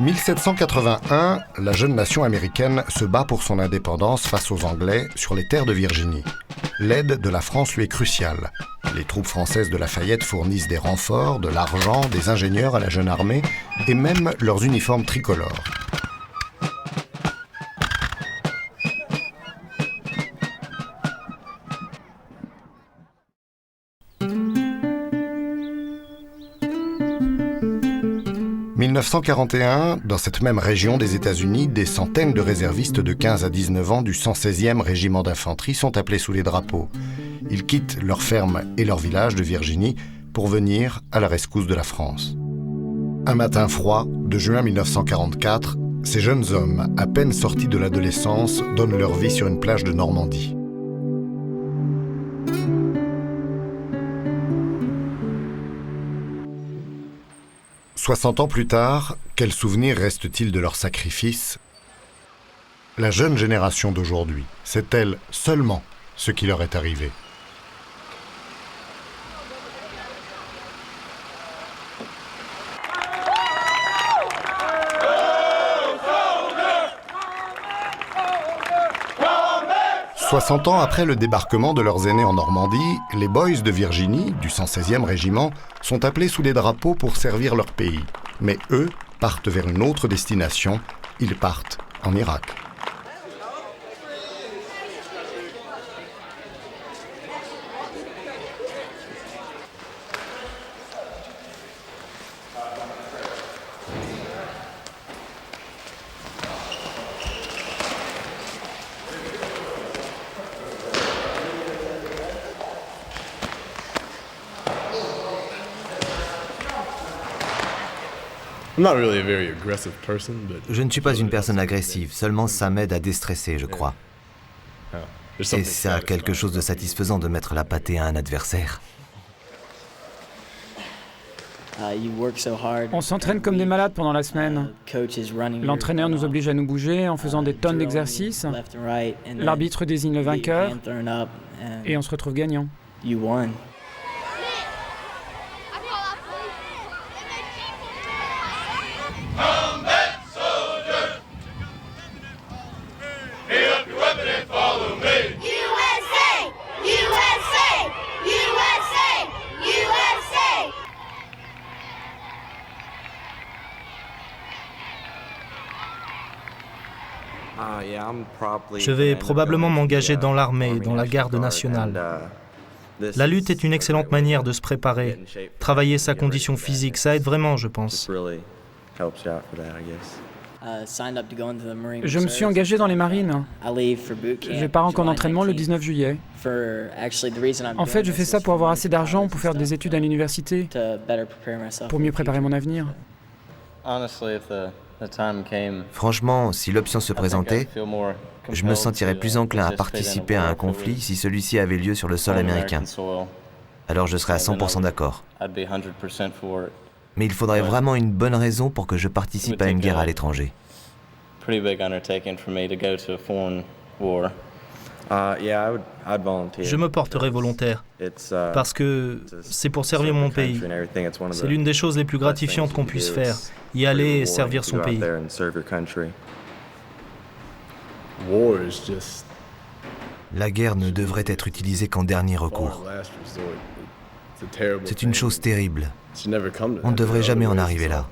1781, la jeune nation américaine se bat pour son indépendance face aux Anglais sur les terres de Virginie. L'aide de la France lui est cruciale. Les troupes françaises de Lafayette fournissent des renforts, de l'argent, des ingénieurs à la jeune armée et même leurs uniformes tricolores. « 1941, dans cette même région des États-Unis, des centaines de réservistes de 15 à 19 ans du 116e régiment d'infanterie sont appelés sous les drapeaux. Ils quittent leur ferme et leur village de Virginie pour venir à la rescousse de la France. Un matin froid de juin 1944, ces jeunes hommes, à peine sortis de l'adolescence, donnent leur vie sur une plage de Normandie. « 60 ans plus tard, quel souvenir reste-t-il de leur sacrifice ? La jeune génération d'aujourd'hui, c'est elle seulement ce qui leur est arrivé. « 60 ans après le débarquement de leurs aînés en Normandie, les Boys de Virginie, du 116e régiment, sont appelés sous les drapeaux pour servir leur pays. Mais eux partent vers une autre destination, ils partent en Irak. Je ne suis pas une personne agressive, seulement ça m'aide à déstresser, je crois. Et ça a quelque chose de satisfaisant de mettre la pâtée à un adversaire. On s'entraîne comme des malades pendant la semaine. L'entraîneur nous oblige à nous bouger en faisant des tonnes d'exercices. L'arbitre désigne le vainqueur et on se retrouve gagnant. Je vais probablement m'engager dans l'armée et dans la garde nationale. La lutte est une excellente manière de se préparer. Travailler sa condition physique, ça aide vraiment, je pense. Je me suis engagé dans les marines. Je pars en camp d'entraînement le 19 juillet. En fait, je fais ça pour avoir assez d'argent pour faire des études à l'université, pour mieux préparer mon avenir. Franchement, si l'option se présentait, je me sentirais plus enclin à participer à un conflit si celui-ci avait lieu sur le sol américain. Alors je serais à 100% d'accord. Mais il faudrait vraiment une bonne raison pour que je participe à une guerre à l'étranger. Je me porterai volontaire, parce que c'est pour servir mon pays. C'est l'une des choses les plus gratifiantes qu'on puisse faire, y aller et servir son pays. La guerre ne devrait être utilisée qu'en dernier recours. C'est une chose terrible. On ne devrait jamais en arriver là.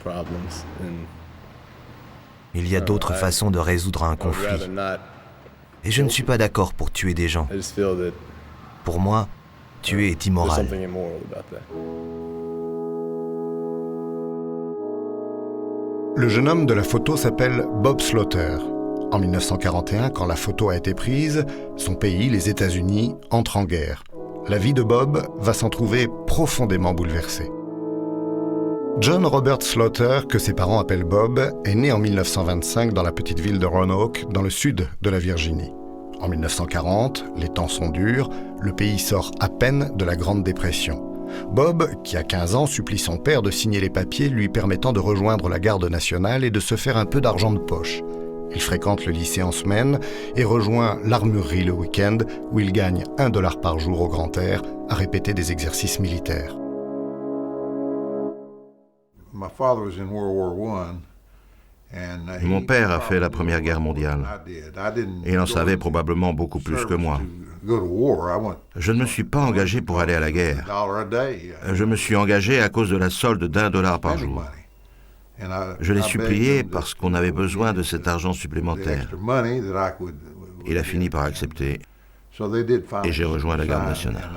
Il y a d'autres façons de résoudre un conflit. Et je ne suis pas d'accord pour tuer des gens. Pour moi, tuer est immoral. Le jeune homme de la photo s'appelle Bob Slaughter. En 1941, quand la photo a été prise, son pays, les États-Unis, entre en guerre. La vie de Bob va s'en trouver profondément bouleversée. John Robert Slaughter, que ses parents appellent Bob, est né en 1925 dans la petite ville de Roanoke, dans le sud de la Virginie. En 1940, les temps sont durs, le pays sort à peine de la Grande Dépression. Bob, qui a 15 ans, supplie son père de signer les papiers lui permettant de rejoindre la garde nationale et de se faire un peu d'argent de poche. Il fréquente le lycée en semaine et rejoint l'armurerie le week-end où il gagne $1 par jour au grand air à répéter des exercices militaires. Mon père a fait la Première Guerre mondiale. Et il en savait probablement beaucoup plus que moi. Je ne me suis pas engagé pour aller à la guerre. Je me suis engagé à cause de la solde d'$1 par jour. Je l'ai supplié parce qu'on avait besoin de cet argent supplémentaire. Il a fini par accepter et j'ai rejoint la garde nationale.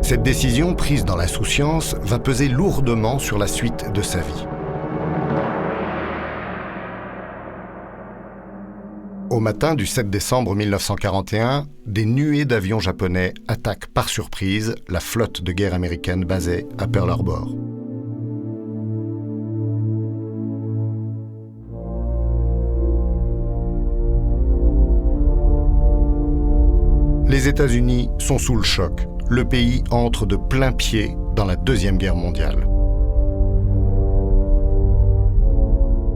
Cette décision, prise dans l'insouciance, va peser lourdement sur la suite de sa vie. Au matin du 7 décembre 1941, des nuées d'avions japonais attaquent par surprise la flotte de guerre américaine basée à Pearl Harbor. Les États-Unis sont sous le choc. Le pays entre de plein pied dans la Deuxième Guerre mondiale.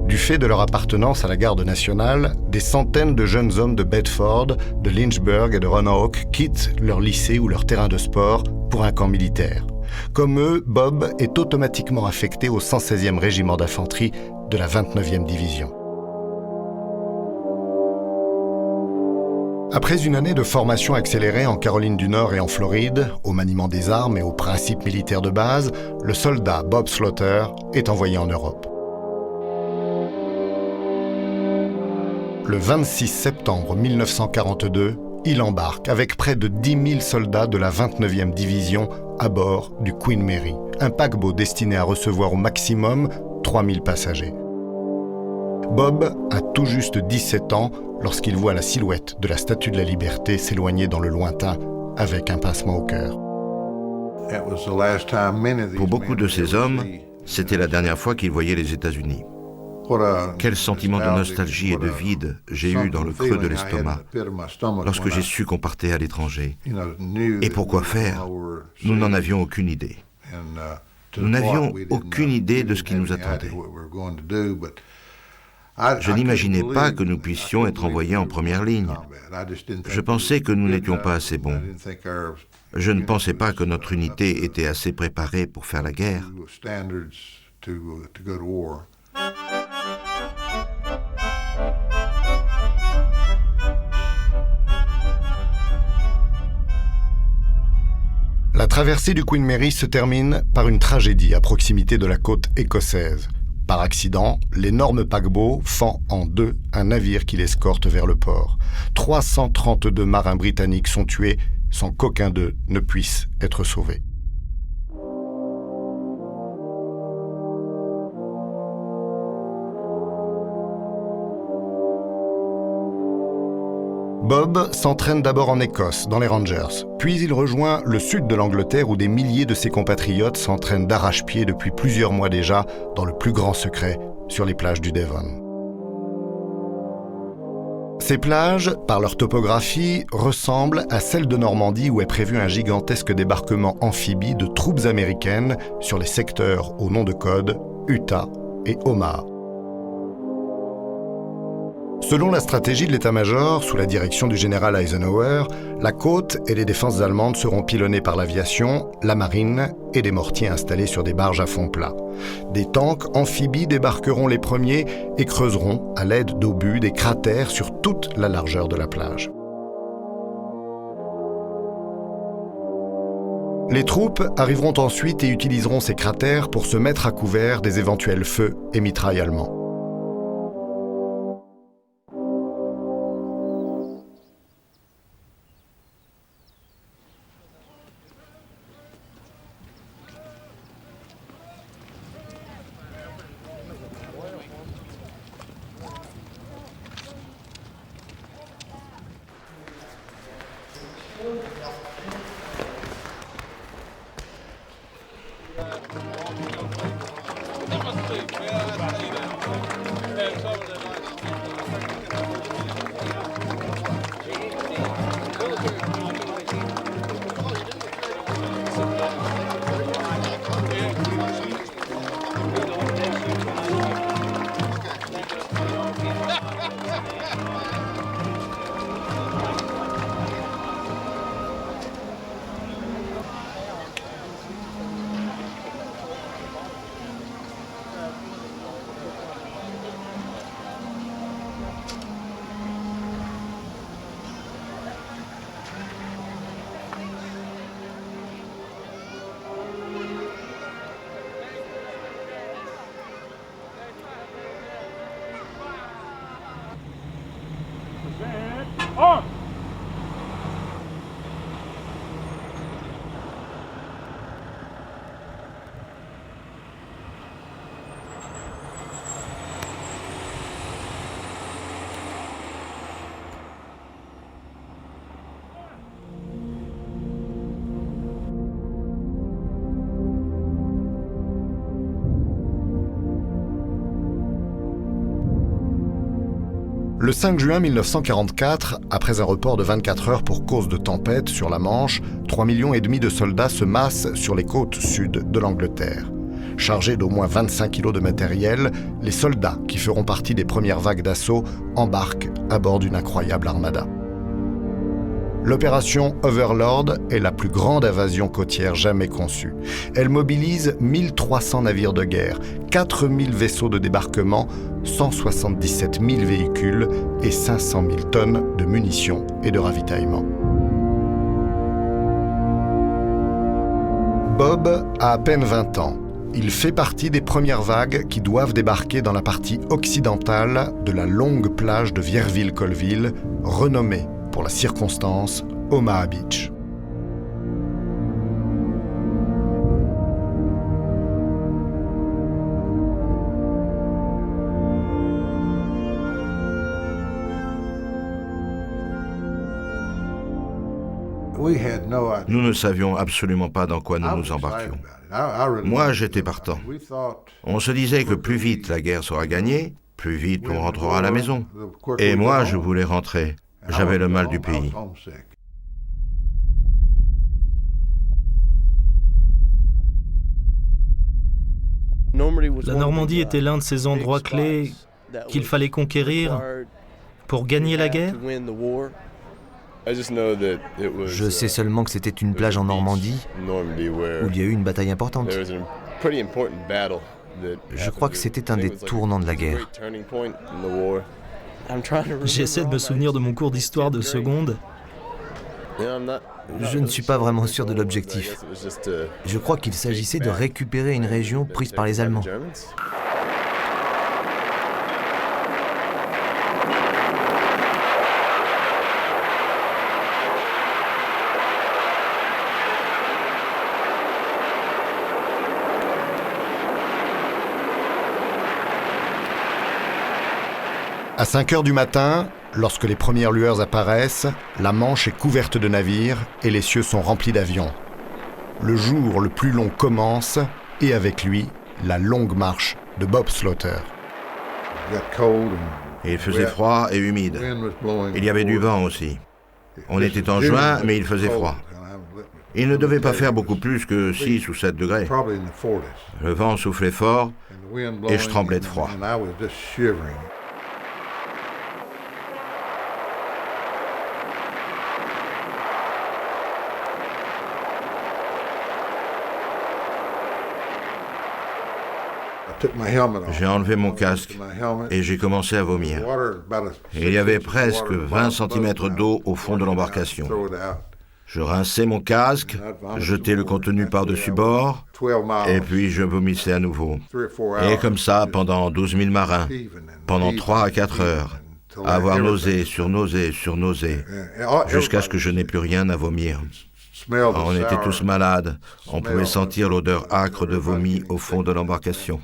Du fait de leur appartenance à la garde nationale, des centaines de jeunes hommes de Bedford, de Lynchburg et de Roanoke quittent leur lycée ou leur terrain de sport pour un camp militaire. Comme eux, Bob est automatiquement affecté au 116e régiment d'infanterie de la 29e division. Après une année de formation accélérée en Caroline du Nord et en Floride, au maniement des armes et aux principes militaires de base, le soldat Bob Slaughter est envoyé en Europe. Le 26 septembre 1942, il embarque avec près de 10 000 soldats de la 29e division à bord du Queen Mary, un paquebot destiné à recevoir au maximum 3 000 passagers. Bob a tout juste 17 ans lorsqu'il voit la silhouette de la Statue de la Liberté s'éloigner dans le lointain avec un pincement au cœur. Pour beaucoup de ces hommes, c'était la dernière fois qu'ils voyaient les États-Unis. Quel sentiment de nostalgie et de vide j'ai eu dans le creux de l'estomac lorsque j'ai su qu'on partait à l'étranger. Et pourquoi faire? Nous n'en avions aucune idée. Nous n'avions aucune idée de ce qui nous attendait. Je n'imaginais pas que nous puissions être envoyés en première ligne. Je pensais que nous n'étions pas assez bons. Je ne pensais pas que notre unité était assez préparée pour faire la guerre. La traversée du Queen Mary se termine par une tragédie à proximité de la côte écossaise. Par accident, l'énorme paquebot fend en deux un navire qui l'escorte vers le port. 332 marins britanniques sont tués sans qu'aucun d'eux ne puisse être sauvé. Bob s'entraîne d'abord en Écosse, dans les Rangers, puis il rejoint le sud de l'Angleterre où des milliers de ses compatriotes s'entraînent d'arrache-pied depuis plusieurs mois déjà, dans le plus grand secret, sur les plages du Devon. Ces plages, par leur topographie, ressemblent à celles de Normandie où est prévu un gigantesque débarquement amphibie de troupes américaines sur les secteurs au nom de code Utah et Omaha. Selon la stratégie de l'état-major, sous la direction du général Eisenhower, la côte et les défenses allemandes seront pilonnées par l'aviation, la marine et des mortiers installés sur des barges à fond plat. Des tanks amphibies débarqueront les premiers et creuseront, à l'aide d'obus, des cratères sur toute la largeur de la plage. Les troupes arriveront ensuite et utiliseront ces cratères pour se mettre à couvert des éventuels feux et mitrailles allemands. Le 5 juin 1944, après un report de 24 heures pour cause de tempête sur la Manche, 3,5 millions de soldats se massent sur les côtes sud de l'Angleterre. Chargés d'au moins 25 kilos de matériel, les soldats qui feront partie des premières vagues d'assaut embarquent à bord d'une incroyable armada. L'opération Overlord est la plus grande invasion côtière jamais conçue. Elle mobilise 1300 navires de guerre, 4000 vaisseaux de débarquement, 177 000 véhicules et 500 000 tonnes de munitions et de ravitaillement. Bob a à peine 20 ans. Il fait partie des premières vagues qui doivent débarquer dans la partie occidentale de la longue plage de Vierville-Colville, renommée pour la circonstance Omaha Beach. Nous ne savions absolument pas dans quoi nous nous embarquions. Moi, j'étais partant. On se disait que plus vite la guerre sera gagnée, plus vite on rentrera à la maison. Et moi, je voulais rentrer. J'avais le mal du pays. La Normandie était l'un de ces endroits clés qu'il fallait conquérir pour gagner la guerre. Je sais seulement que c'était une plage en Normandie où il y a eu une bataille importante. Je crois que c'était un des tournants de la guerre. J'essaie de me souvenir de mon cours d'histoire de seconde. Je ne suis pas vraiment sûr de l'objectif. Je crois qu'il s'agissait de récupérer une région prise par les Allemands. À 5 heures du matin, lorsque les premières lueurs apparaissent, la Manche est couverte de navires et les cieux sont remplis d'avions. Le jour le plus long commence et avec lui, la longue marche de Bob Slaughter. Il faisait froid et humide. Il y avait du vent aussi. On était en juin, mais il faisait froid. Il ne devait pas faire beaucoup plus que 6 ou 7 degrés. Le vent soufflait fort et je tremblais de froid. J'ai enlevé mon casque et j'ai commencé à vomir. Il y avait presque 20 cm d'eau au fond de l'embarcation. Je rinçais mon casque, jetais le contenu par-dessus bord, et puis je vomissais à nouveau. Et comme ça, pendant 12 000 marins, pendant 3 à 4 heures, à avoir nausée sur nausée sur nausée, jusqu'à ce que je n'ai plus rien à vomir. On était tous malades, on pouvait sentir l'odeur âcre de vomi au fond de l'embarcation.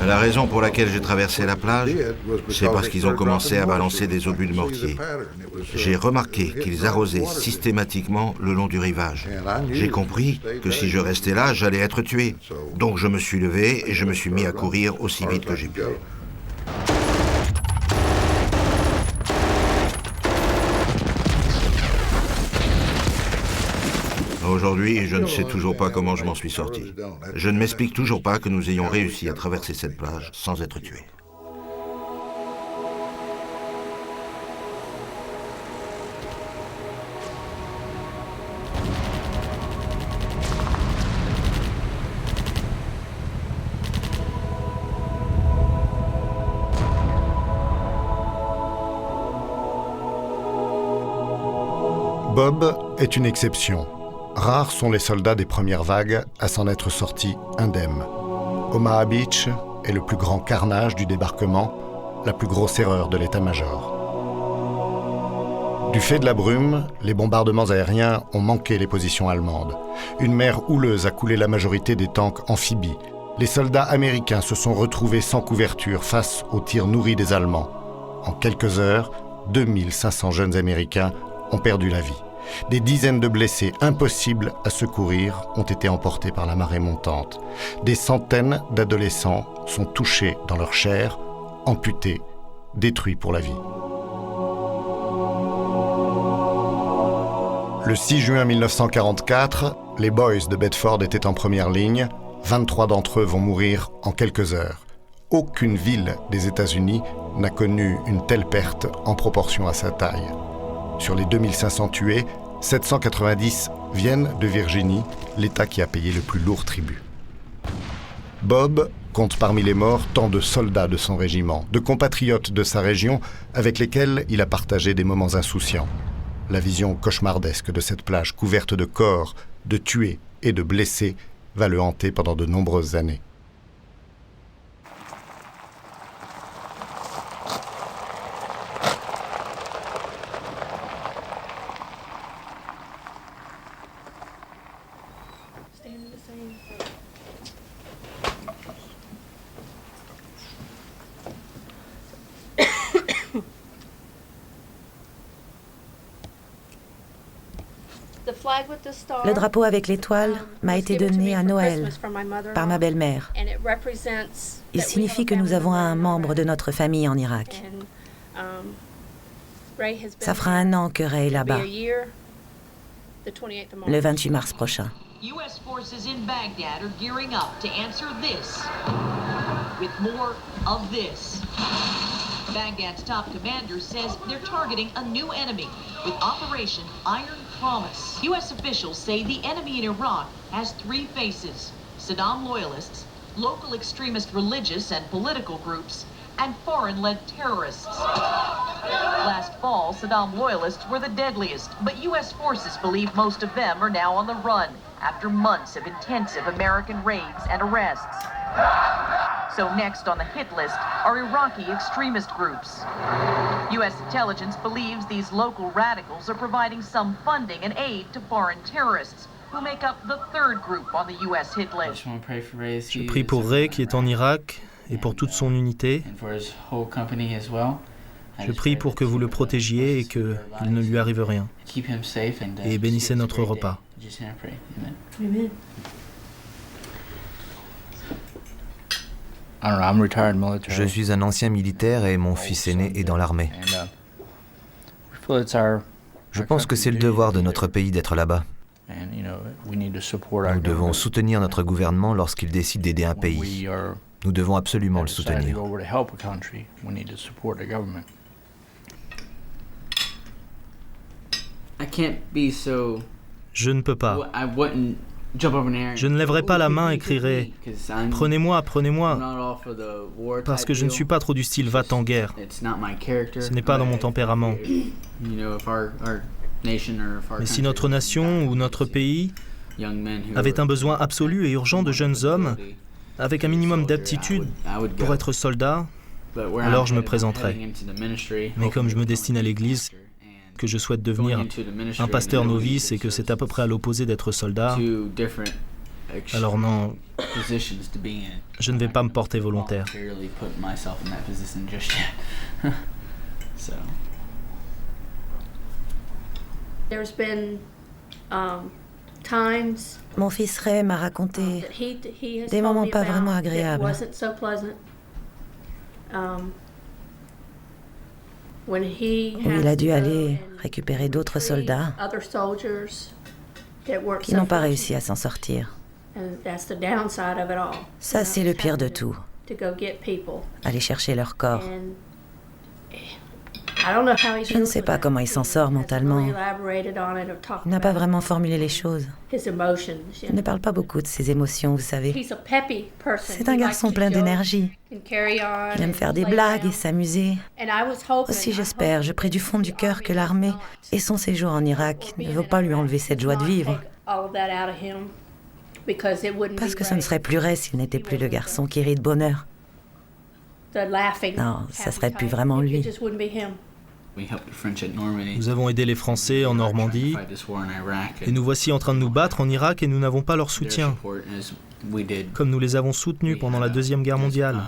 La raison pour laquelle j'ai traversé la plage, c'est parce qu'ils ont commencé à balancer des obus de mortier. J'ai remarqué qu'ils arrosaient systématiquement le long du rivage. J'ai compris que si je restais là, j'allais être tué. Donc je me suis levé et je me suis mis à courir aussi vite que j'ai pu. Aujourd'hui, je ne sais toujours pas comment je m'en suis sorti. Je ne m'explique toujours pas que nous ayons réussi à traverser cette plage sans être tués. Bob est une exception. Rares sont les soldats des premières vagues à s'en être sortis indemnes. Omaha Beach est le plus grand carnage du débarquement, la plus grosse erreur de l'état-major. Du fait de la brume, les bombardements aériens ont manqué les positions allemandes. Une mer houleuse a coulé la majorité des tanks amphibies. Les soldats américains se sont retrouvés sans couverture face aux tirs nourris des Allemands. En quelques heures, 2500 jeunes Américains ont perdu la vie. Des dizaines de blessés impossibles à secourir ont été emportés par la marée montante. Des centaines d'adolescents sont touchés dans leur chair, amputés, détruits pour la vie. Le 6 juin 1944, les Boys de Bedford étaient en première ligne. 23 d'entre eux vont mourir en quelques heures. Aucune ville des États-Unis n'a connu une telle perte en proportion à sa taille. Sur les 2500 tués, 790 viennent de Virginie, l'État qui a payé le plus lourd tribut. Bob compte parmi les morts tant de soldats de son régiment, de compatriotes de sa région avec lesquels il a partagé des moments insouciants. La vision cauchemardesque de cette plage couverte de corps, de tués et de blessés va le hanter pendant de nombreuses années. Le drapeau avec l'étoile m'a été donné à Noël par ma belle-mère. Il signifie que nous avons un membre de notre famille en Irak. Ça fera 1 an que Ray est là-bas, le 28 mars prochain. U.S. forces in Baghdad are gearing up to answer this with more of this. Baghdad's top commander says they're targeting a new enemy with Operation Iron Promise. U.S. officials say the enemy in Iraq has 3 faces: Saddam loyalists, local extremist religious and political groups, and foreign-led terrorists. Last fall, Saddam loyalists were the deadliest, but U.S. forces believe most of them are now on the run after months of intensive American raids and arrests. So next on the hit list are Iraqi extremist groups. U.S. intelligence believes these local radicals are providing some funding and aid to foreign terrorists, who make up the 3rd group on the U.S. hit list. Je prie pour Ray qui est en Irak et pour toute son unité. Je prie pour que vous le protégiez et qu'il ne lui arrive rien. Et bénissez notre repas. Amen. Je suis un ancien militaire et mon fils aîné est dans l'armée. Je pense que c'est le devoir de notre pays d'être là-bas. Nous devons soutenir notre gouvernement lorsqu'il décide d'aider un pays. Nous devons absolument le soutenir. Je ne peux pas. Je ne lèverai pas la main et crierai « Prenez-moi, prenez-moi !» parce que je ne suis pas trop du style « va en guerre ». Ce n'est pas dans mon tempérament. Mais si notre nation ou notre pays avait un besoin absolu et urgent de jeunes hommes, avec un minimum d'aptitude pour être soldat, alors je me présenterai. Mais comme je me destine à l'Église, que je souhaite devenir un pasteur novice et que c'est à peu près à l'opposé d'être soldat, alors non, je ne vais pas me porter volontaire. Mon fils Ray m'a raconté des moments pas vraiment agréables. Où il a dû aller récupérer d'autres soldats qui n'ont pas réussi à s'en sortir. Ça, c'est le pire de tout. Aller chercher leur corps. Je ne sais pas comment il s'en sort mentalement. Il n'a pas vraiment formulé les choses. Il ne parle pas beaucoup de ses émotions, vous savez. C'est un garçon plein d'énergie. Il aime faire des blagues et s'amuser. Aussi, j'espère, je prie du fond du cœur que l'armée et son séjour en Irak ne vont pas lui enlever cette joie de vivre. Parce que ce ne serait plus vrai s'il n'était plus le garçon qui rit de bonheur. Non, ça serait plus vraiment lui. Nous avons aidé les Français en Normandie et nous voici en train de nous battre en Irak et nous n'avons pas leur soutien, comme nous les avons soutenus pendant la Deuxième Guerre mondiale.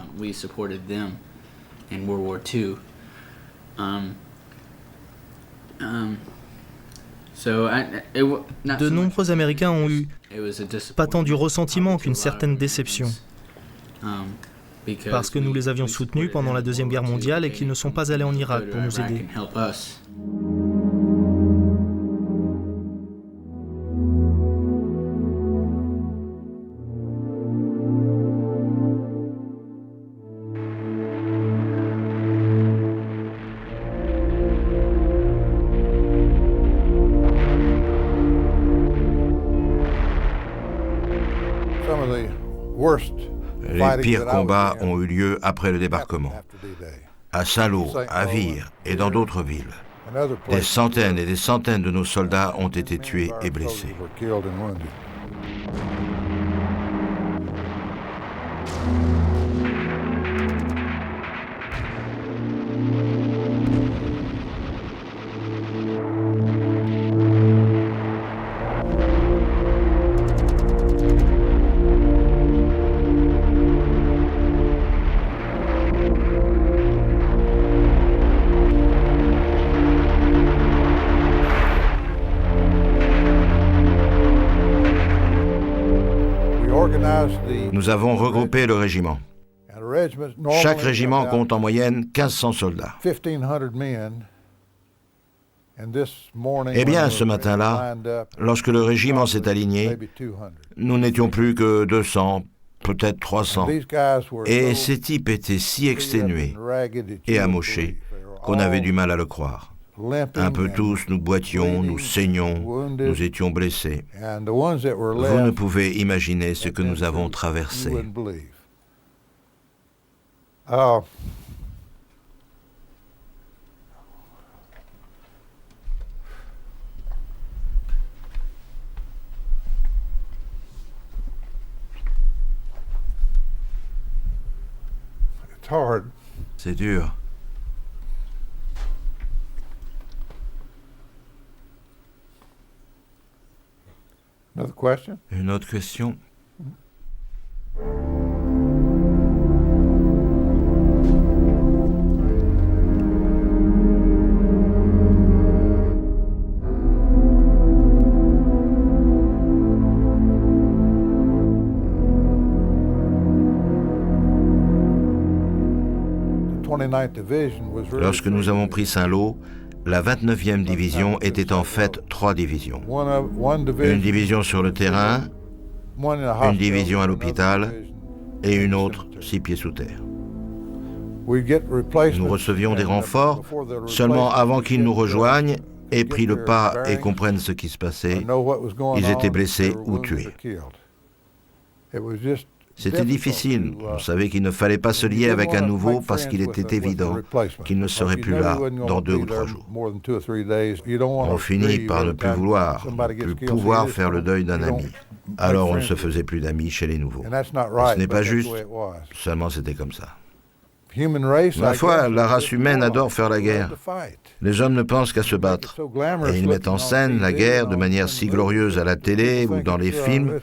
De nombreux Américains ont eu pas tant du ressentiment qu'une certaine déception, parce que nous les avions soutenus pendant la Deuxième Guerre mondiale et qu'ils ne sont pas allés en Irak pour nous aider. Les pires combats ont eu lieu après le débarquement. À Saint-Lô, à Vire et dans d'autres villes. Des centaines et des centaines de nos soldats ont été tués et blessés. Nous avons regroupé le régiment. Chaque régiment compte en moyenne 1500 soldats. Eh bien, ce matin-là, lorsque le régiment s'est aligné, nous n'étions plus que 200, peut-être 300. Et ces types étaient si exténués et amochés qu'on avait du mal à le croire. Un peu tous, nous boitions, nous saignions, nous étions blessés. Vous ne pouvez imaginer ce que nous avons traversé. C'est dur. Une autre question? Lorsque nous avons pris Saint-Lô, la 29e division était en fait 3 divisions. Une division sur le terrain, une division à l'hôpital et une autre 6 pieds sous terre. Nous recevions des renforts seulement avant qu'ils nous rejoignent aient pris le pas et comprennent ce qui se passait. Ils étaient blessés ou tués. C'était difficile. On savait qu'il ne fallait pas se lier avec un nouveau parce qu'il était évident qu'il ne serait plus là dans 2 ou 3 jours. On finit par ne plus vouloir, ne plus pouvoir faire le deuil d'un ami. Alors on ne se faisait plus d'amis chez les nouveaux. Et ce n'est pas juste, seulement c'était comme ça. Ma foi, la race humaine adore faire la guerre. Les hommes ne pensent qu'à se battre. Et ils mettent en scène la guerre de manière si glorieuse à la télé ou dans les films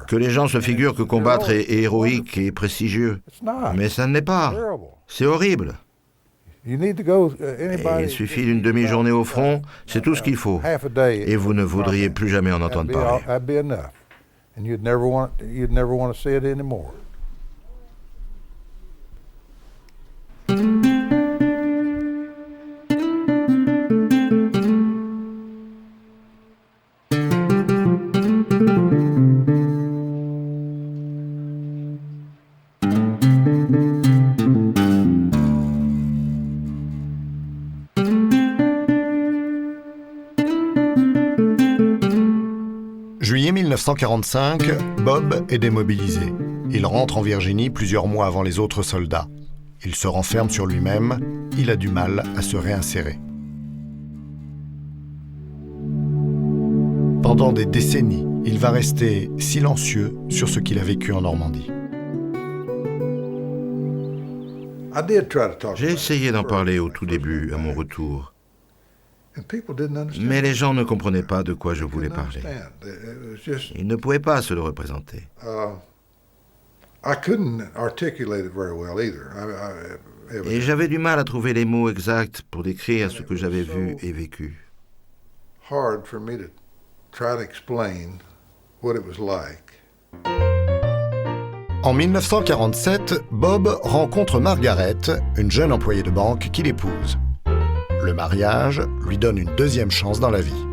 que les gens se figurent que combattre est héroïque et prestigieux. Mais ça ne l'est pas. C'est horrible. Et il suffit d'une demi-journée au front, c'est tout ce qu'il faut. Et vous ne voudriez plus jamais en entendre parler. 1945, Bob est démobilisé. Il rentre en Virginie plusieurs mois avant les autres soldats. Il se renferme sur lui-même, il a du mal à se réinsérer. Pendant des décennies, il va rester silencieux sur ce qu'il a vécu en Normandie. J'ai essayé d'en parler au tout début, à mon retour. Mais les gens ne comprenaient pas de quoi je voulais parler. Ils ne pouvaient pas se le représenter. Et j'avais du mal à trouver les mots exacts pour décrire ce que j'avais vu et vécu. En 1947, Bob rencontre Margaret, une jeune employée de banque qui l'épouse. Le mariage lui donne une deuxième chance dans la vie.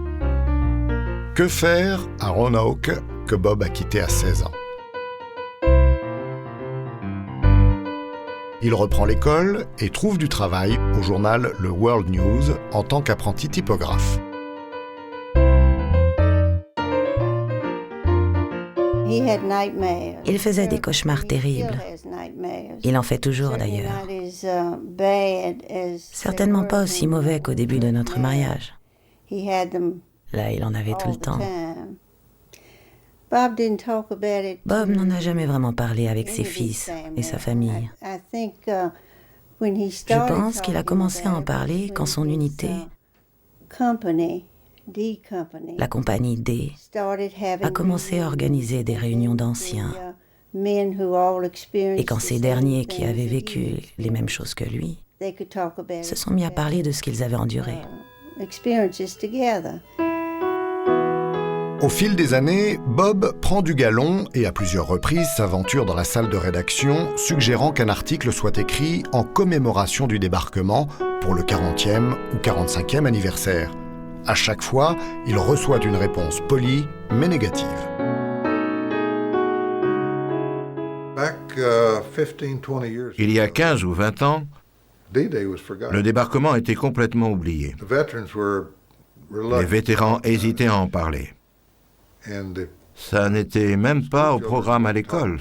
Que faire à Roanoke, que Bob a quitté à 16 ans? Il reprend l'école et trouve du travail au journal Le World News en tant qu'apprenti typographe. Il faisait des cauchemars terribles. Il en fait toujours d'ailleurs. Certainement pas aussi mauvais qu'au début de notre mariage. Là, il en avait tout le temps. Bob n'en a jamais vraiment parlé avec ses fils et sa famille. Je pense qu'il a commencé à en parler quand son unité, la compagnie D, a commencé à organiser des réunions d'anciens. Et quand ces derniers qui avaient vécu les mêmes choses que lui se sont mis à parler de ce qu'ils avaient enduré. Au fil des années, Bob prend du galon et à plusieurs reprises s'aventure dans la salle de rédaction, suggérant qu'un article soit écrit en commémoration du débarquement pour le 40e ou 45e anniversaire. À chaque fois, il reçoit une réponse polie mais négative. Il y a 15 ou 20 ans, le débarquement était complètement oublié. Les vétérans hésitaient à en parler. Ça n'était même pas au programme à l'école.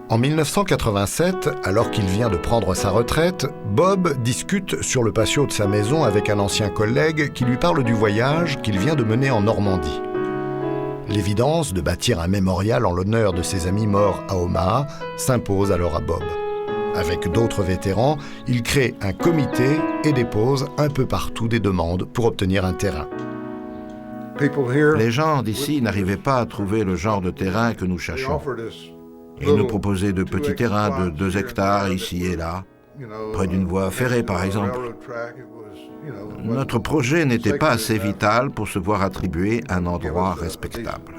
En 1987, alors qu'il vient de prendre sa retraite, Bob discute sur le patio de sa maison avec un ancien collègue qui lui parle du voyage qu'il vient de mener en Normandie. L'évidence de bâtir un mémorial en l'honneur de ses amis morts à Omaha s'impose alors à Bob. Avec d'autres vétérans, il crée un comité et dépose un peu partout des demandes pour obtenir un terrain. Les gens d'ici n'arrivaient pas à trouver le genre de terrain que nous cherchons. Ils nous proposaient de petits terrains de 2 hectares ici et là, près d'une voie ferrée par exemple. Notre projet n'était pas assez vital pour se voir attribuer un endroit respectable.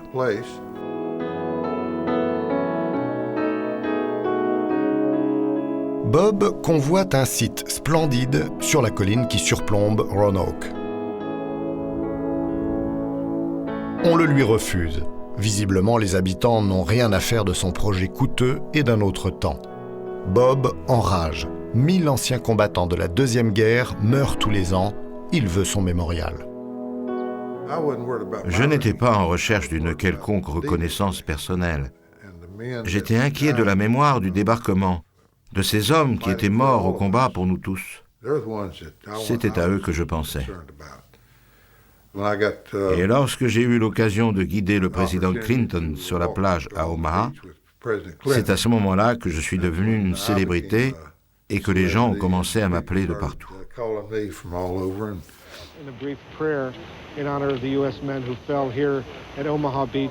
Bob convoite un site splendide sur la colline qui surplombe Roanoke. On le lui refuse. Visiblement, les habitants n'ont rien à faire de son projet coûteux et d'un autre temps. Bob enrage. 1000 anciens combattants de la Deuxième Guerre meurent tous les ans. Il veut son mémorial. Je n'étais pas en recherche d'une quelconque reconnaissance personnelle. J'étais inquiet de la mémoire du débarquement, de ces hommes qui étaient morts au combat pour nous tous. C'était à eux que je pensais. Et lorsque j'ai eu l'occasion de guider le président Clinton sur la plage à Omaha, c'est à ce moment-là que je suis devenu une célébrité et que les gens ont commencé à m'appeler de partout.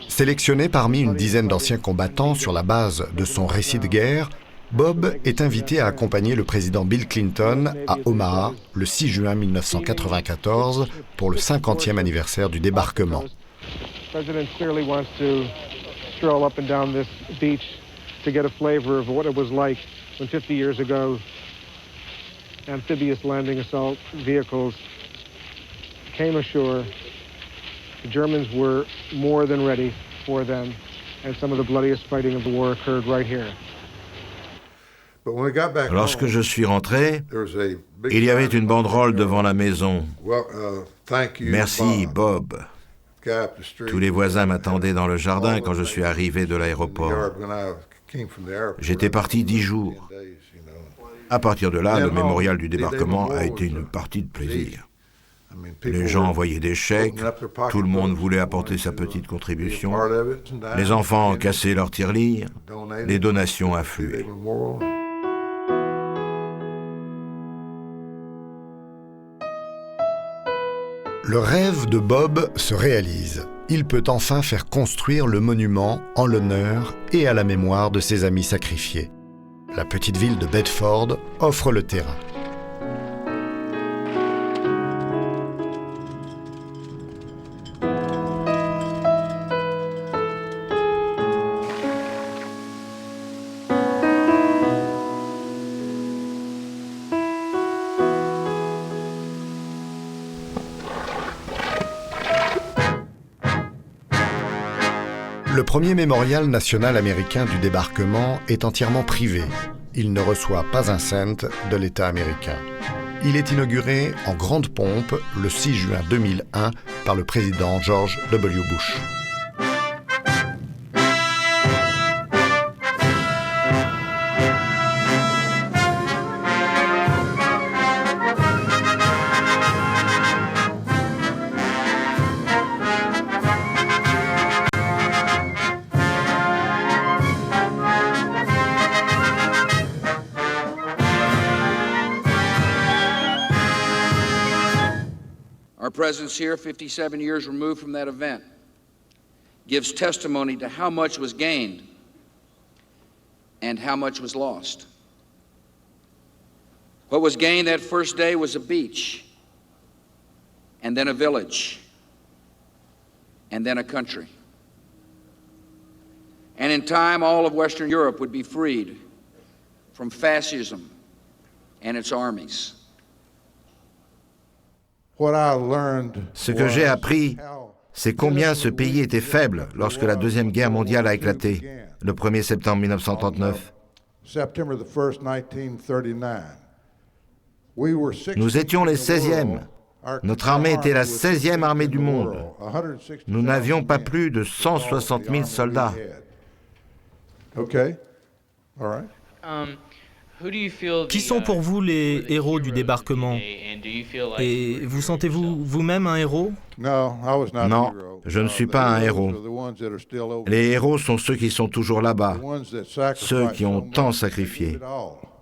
Sélectionné parmi une dizaine d'anciens combattants sur la base de son récit de guerre, Bob est invité à accompagner le président Bill Clinton à Omaha le 6 juin 1994 pour le 50e anniversaire du débarquement. Amphibious landing assault vehicles came ashore. The Germans were more than ready for them, and some of the bloodiest fighting of the war occurred right here. Lorsque je suis rentré, il y avait une banderole devant la maison. Merci, Bob. Tous les voisins m'attendaient dans le jardin quand je suis arrivé de l'aéroport. J'étais parti 10 jours. À partir de là, le mémorial du débarquement a été une partie de plaisir. Les gens envoyaient des chèques, tout le monde voulait apporter sa petite contribution. Les enfants cassaient leurs tirelires, les donations affluaient. Le rêve de Bob se réalise. Il peut enfin faire construire le monument en l'honneur et à la mémoire de ses amis sacrifiés. La petite ville de Bedford offre le terrain. Le premier mémorial national américain du débarquement est entièrement privé. Il ne reçoit pas un cent de l'État américain. Il est inauguré en grande pompe le 6 juin 2001 par le président George W. Bush. Our presence here, 57 years removed from that event, gives testimony to how much was gained and how much was lost. What was gained that first day was a beach, and then a village, and then a country. And in time, all of Western Europe would be freed from fascism and its armies. Ce que j'ai appris, c'est combien ce pays était faible lorsque la Deuxième Guerre mondiale a éclaté, le 1er septembre 1939. Nous étions les 16e. Notre armée était la 16e armée du monde. Nous n'avions pas plus de 160 000 soldats. Qui sont pour vous les héros du débarquement? Et vous sentez-vous vous-même un héros? Non, je ne suis pas un héros. Les héros sont ceux qui sont toujours là-bas, ceux qui ont tant sacrifié,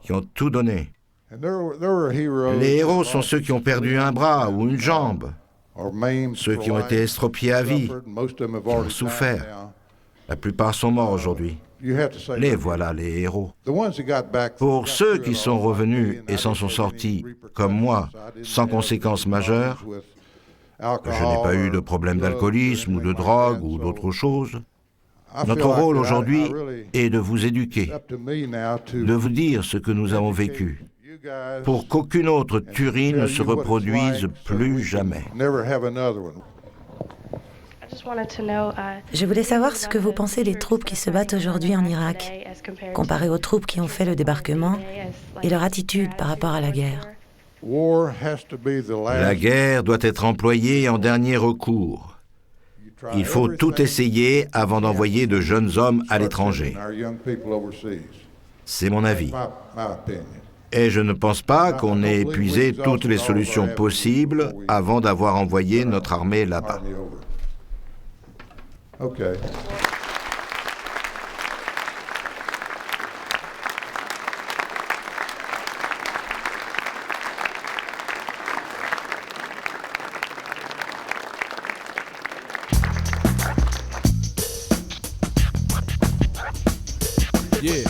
qui ont tout donné. Les héros sont ceux qui ont perdu un bras ou une jambe, ceux qui ont été estropiés à vie, qui ont souffert. La plupart sont morts aujourd'hui. Les voilà, les héros. Pour ceux qui sont revenus et s'en sont sortis, comme moi, sans conséquences majeures, je n'ai pas eu de problème d'alcoolisme ou de drogue ou d'autre chose. Notre rôle aujourd'hui est de vous éduquer, de vous dire ce que nous avons vécu, pour qu'aucune autre tuerie ne se reproduise plus jamais. Je voulais savoir ce que vous pensez des troupes qui se battent aujourd'hui en Irak, comparées aux troupes qui ont fait le débarquement, et leur attitude par rapport à la guerre. La guerre doit être employée en dernier recours. Il faut tout essayer avant d'envoyer de jeunes hommes à l'étranger. C'est mon avis. Et je ne pense pas qu'on ait épuisé toutes les solutions possibles avant d'avoir envoyé notre armée là-bas. Okay. Yeah.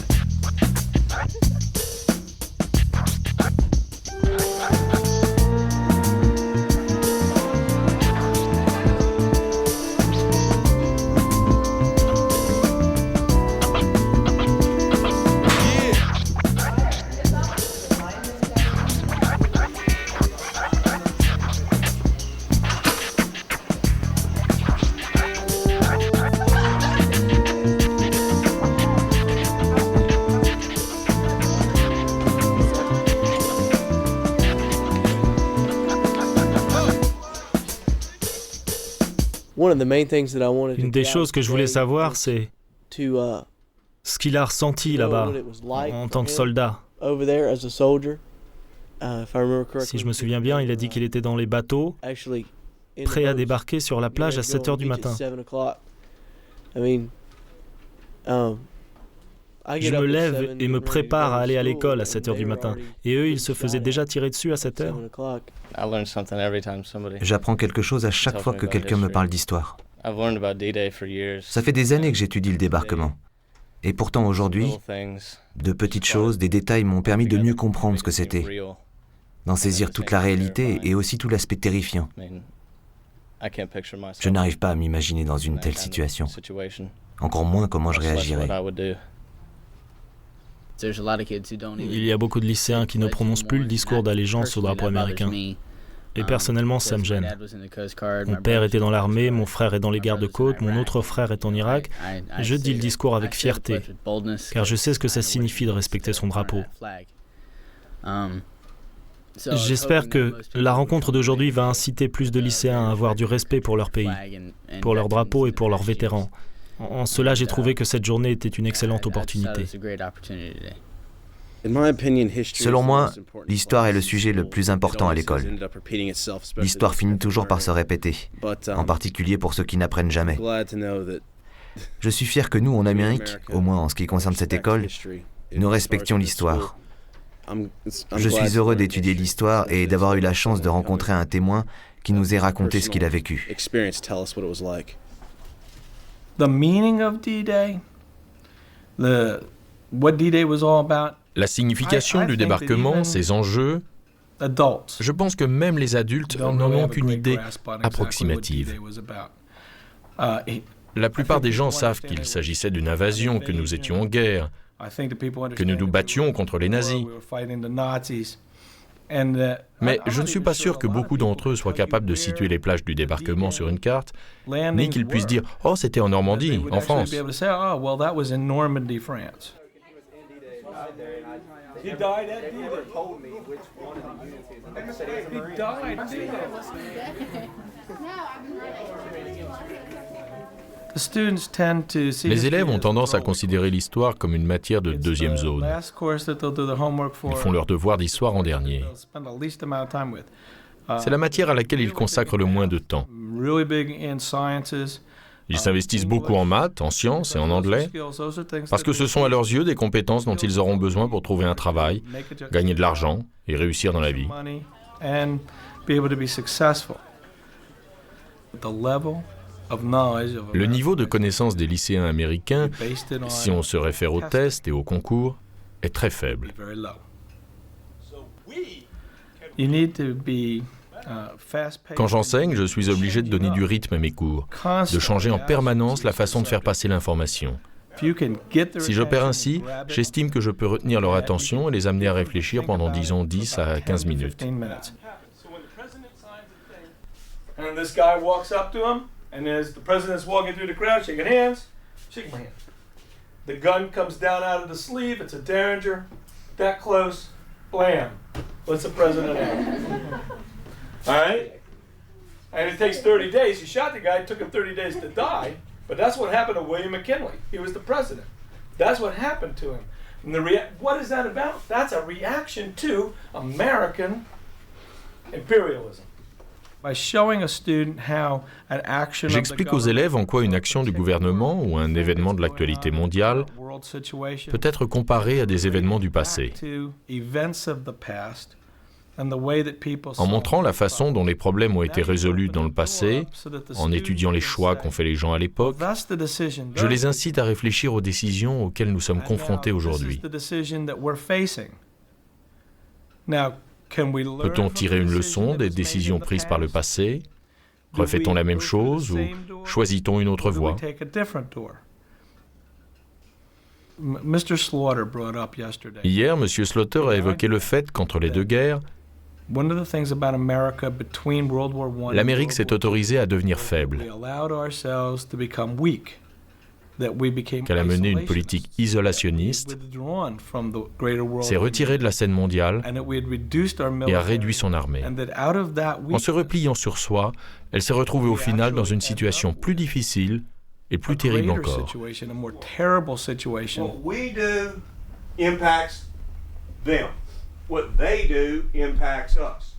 Une des choses que je voulais savoir, c'est ce qu'il a ressenti là-bas, en tant que soldat. Si je me souviens bien, il a dit qu'il était dans les bateaux, prêt à débarquer sur la plage à 7 heures du matin. Je me lève et me prépare à aller à l'école à 7 heures du matin. Et eux, ils se faisaient déjà tirer dessus à 7 heures. J'apprends quelque chose à chaque fois que quelqu'un me parle d'histoire. Ça fait des années que j'étudie le débarquement. Et pourtant aujourd'hui, de petites choses, des détails m'ont permis de mieux comprendre ce que c'était, d'en saisir toute la réalité et aussi tout l'aspect terrifiant. Je n'arrive pas à m'imaginer dans une telle situation, encore moins comment je réagirais. Il y a beaucoup de lycéens qui ne prononcent plus le discours d'allégeance au drapeau américain. Et personnellement, ça me gêne. Mon père était dans l'armée, mon frère est dans les gardes-côtes, mon autre frère est en Irak. Je dis le discours avec fierté, car je sais ce que ça signifie de respecter son drapeau. J'espère que la rencontre d'aujourd'hui va inciter plus de lycéens à avoir du respect pour leur pays, pour leur drapeau et pour leurs vétérans. En cela, j'ai trouvé que cette journée était une excellente opportunité. Selon moi, l'histoire est le sujet le plus important à l'école. L'histoire finit toujours par se répéter, en particulier pour ceux qui n'apprennent jamais. Je suis fier que nous, en Amérique, au moins en ce qui concerne cette école, nous respections l'histoire. Je suis heureux d'étudier l'histoire et d'avoir eu la chance de rencontrer un témoin qui nous ait raconté ce qu'il a vécu. The meaning of D-Day, what D-Day was all about. La signification du débarquement, ses enjeux, je pense que même les adultes n'en ont qu'une idée approximative. La plupart des gens savent qu'il s'agissait d'une invasion, que nous étions en guerre, que nous nous battions contre les nazis. Mais je ne suis pas sûr que beaucoup d'entre eux soient capables de situer les plages du débarquement sur une carte, ni qu'ils puissent dire « Oh, c'était en Normandie, en France ». Les élèves ont tendance à considérer l'histoire comme une matière de deuxième zone. Ils font leur devoir d'histoire en dernier. C'est la matière à laquelle ils consacrent le moins de temps. Ils s'investissent beaucoup en maths, en sciences et en anglais, parce que ce sont à leurs yeux des compétences dont ils auront besoin pour trouver un travail, gagner de l'argent et réussir dans la vie. Le niveau de connaissance des lycéens américains, si on se réfère aux tests et aux concours, est très faible. Quand j'enseigne, je suis obligé de donner du rythme à mes cours, de changer en permanence la façon de faire passer l'information. Si j'opère ainsi, j'estime que je peux retenir leur attention et les amener à réfléchir pendant, disons, 10 à 15 minutes. And as the president's walking through the crowd, shaking hands, shake my hand. The gun comes down out of the sleeve, it's a Derringer, that close, blam. What's the president have? All right? And it takes 30 days. You shot the guy, it took him 30 days to die, but that's what happened to William McKinley. He was the president. That's what happened to him. And what is that about? That's a reaction to American imperialism. J'explique aux élèves en quoi une action du gouvernement ou un événement de l'actualité mondiale peut être comparé à des événements du passé, en montrant la façon dont les problèmes ont été résolus dans le passé, en étudiant les choix qu'ont fait les gens à l'époque. Je les incite à réfléchir aux décisions auxquelles nous sommes confrontés aujourd'hui. Peut-on tirer une leçon des décisions prises par le passé? Refait-on la même chose ou choisit-on une autre voie? Hier, M. Slaughter a évoqué le fait qu'entre les deux guerres, l'Amérique s'est autorisée à devenir faible. qu'elle a mené une politique isolationniste, s'est retirée de la scène mondiale et a réduit son armée. En se repliant sur soi, elle s'est retrouvée au final dans une situation plus difficile et plus terrible encore. What they do impacts us.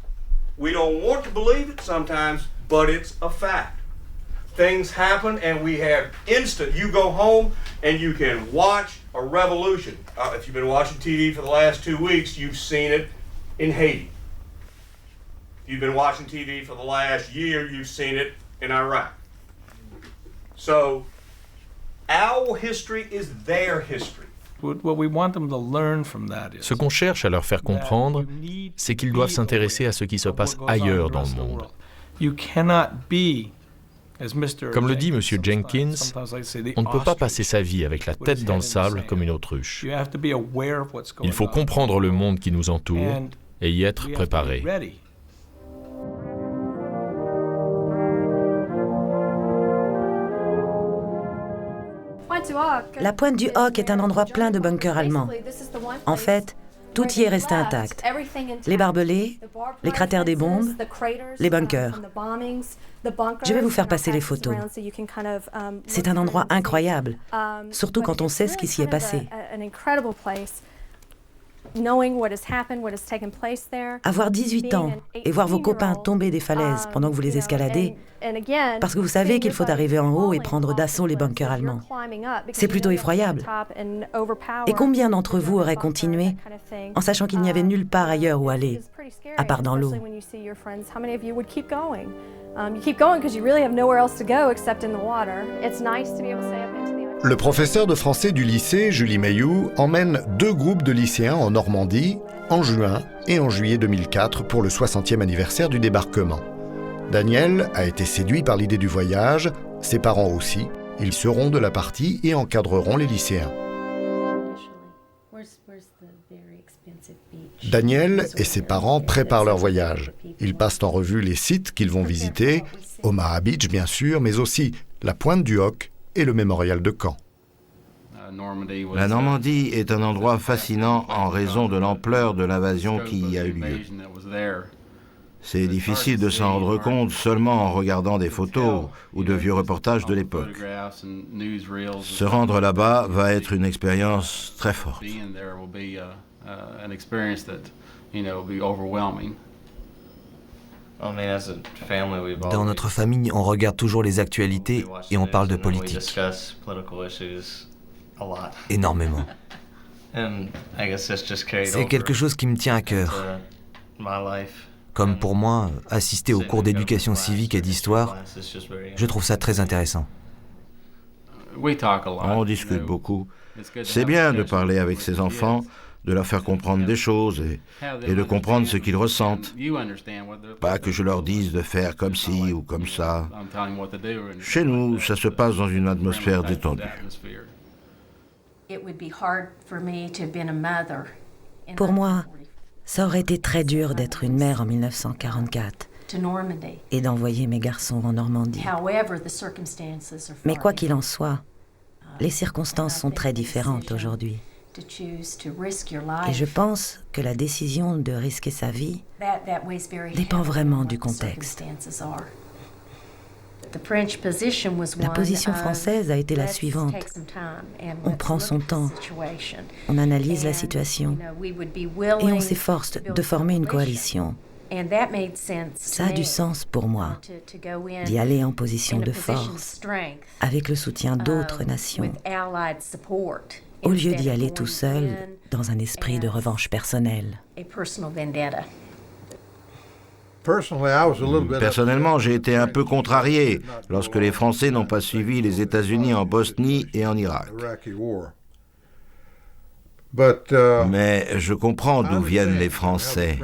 We don't want to believe it sometimes, but it's a fact. Things happen and we have instant. You go home and you can watch a revolution. If you've been watching TV for the last 2 weeks, you've seen it in Haiti. If you've been watching TV for the last year, you've seen it in Iraq. So, our history is their history. Ce qu'on cherche à leur faire comprendre, c'est qu'ils doivent s'intéresser à ce qui se passe ailleurs dans le monde. Comme le dit M. Jenkins, on ne peut pas passer sa vie avec la tête dans le sable comme une autruche. Il faut comprendre le monde qui nous entoure et y être préparé. La pointe du Hoc est un endroit plein de bunkers allemands. En fait, tout y est resté intact. Les barbelés, les cratères des bombes, les bunkers. Je vais vous faire passer les photos. C'est un endroit incroyable, surtout quand on sait ce qui s'y est passé. Avoir 18 ans et voir vos copains tomber des falaises pendant que vous les escaladez, parce que vous savez qu'il faut arriver en haut et prendre d'assaut les bunkers allemands. C'est plutôt effroyable. Et combien d'entre vous auraient continué en sachant qu'il n'y avait nulle part ailleurs où aller, à part dans l'eau? Le professeur de français du lycée, Julie Mayou, emmène 2 groupes de lycéens en Normandie en juin et en juillet 2004 pour le 60e anniversaire du débarquement. Daniel a été séduit par l'idée du voyage, ses parents aussi. Ils seront de la partie et encadreront les lycéens. Daniel et ses parents préparent leur voyage. Ils passent en revue les sites qu'ils vont visiter, Omaha Beach bien sûr, mais aussi la pointe du Hoc et le mémorial de Caen. La Normandie est un endroit fascinant en raison de l'ampleur de l'invasion qui y a eu lieu. C'est difficile de s'en rendre compte seulement en regardant des photos ou de vieux reportages de l'époque. Se rendre là-bas va être une expérience très forte. Dans notre famille, on regarde toujours les actualités et on parle de politique. Énormément. C'est quelque chose qui me tient à cœur. Comme pour moi, assister aux cours d'éducation civique et d'histoire, je trouve ça très intéressant. On discute beaucoup. C'est bien de parler avec ses enfants, de leur faire comprendre des choses et de comprendre ce qu'ils ressentent. Pas que je leur dise de faire comme ci ou comme ça. Chez nous, ça se passe dans une atmosphère détendue. Pour moi, ça aurait été très dur d'être une mère en 1944 et d'envoyer mes garçons en Normandie. Mais quoi qu'il en soit, les circonstances sont très différentes aujourd'hui. Et je pense que la décision de risquer sa vie dépend vraiment du contexte. La position française a été la suivante. On prend son temps, on analyse la situation et on s'efforce de former une coalition. Ça a du sens pour moi d'y aller en position de force, avec le soutien d'autres nations, au lieu d'y aller tout seul dans un esprit de revanche personnelle. Personnellement, j'ai été un peu contrarié lorsque les Français n'ont pas suivi les États-Unis en Bosnie et en Irak. Mais je comprends d'où viennent les Français.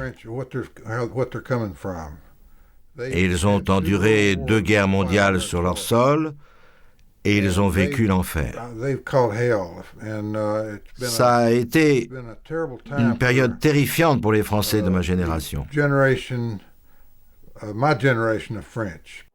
Ils ont enduré 2 guerres mondiales sur leur sol et ils ont vécu l'enfer. Ça a été une période terrifiante pour les Français de ma génération. My generation of French.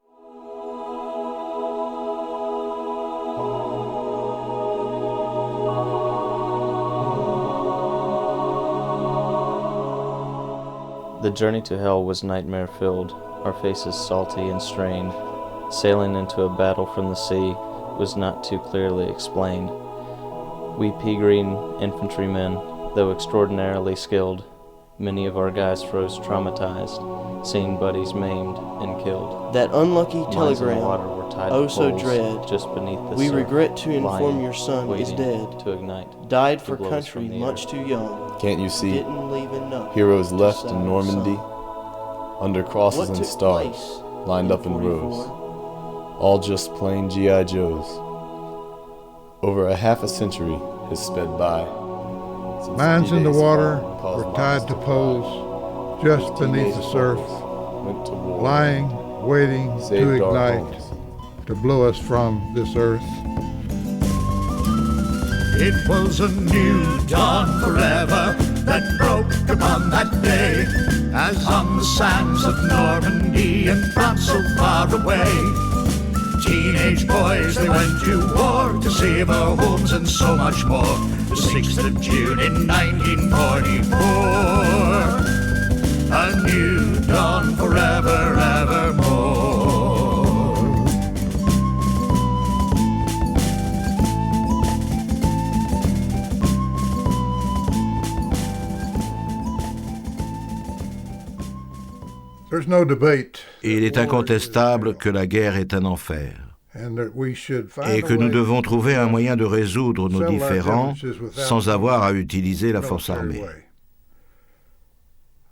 The journey to hell was nightmare-filled, our faces salty and strained. Sailing into a battle from the sea was not too clearly explained. We pea green infantrymen, though extraordinarily skilled, many of our guys froze traumatized, seeing buddies maimed and killed. That unlucky telegram, oh so poles, dread, just beneath the we surf, regret to inform lying, your son is waiting dead. To ignite, died to for blow us country from the much air. too young. Can't you see? Didn't leave enough Heroes to left sell in our Normandy, son. under crosses What and took stars, place lined up in 44? rows, all just plain G.I. Joes. Over a half a century has sped by. Mines in the water were tied to poles just beneath the surf, lying, waiting to ignite, to blow us from this earth. It was a new dawn forever that broke upon that day, as on the sands of Normandy and France so far away. Teenage boys, they went to war to save our homes and so much more. The 6th of June in 1944, a new dawn forever, evermore. Il est incontestable que la guerre est un enfer et que nous devons trouver un moyen de résoudre nos différends sans avoir à utiliser la force armée.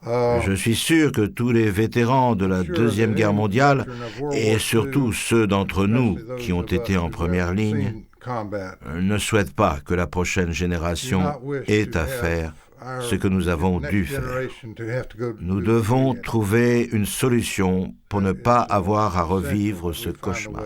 Je suis sûr que tous les vétérans de la Deuxième Guerre mondiale, et surtout ceux d'entre nous qui ont été en première ligne, ne souhaitent pas que la prochaine génération ait à faire ce que nous avons dû faire. Nous devons trouver une solution pour ne pas avoir à revivre ce cauchemar.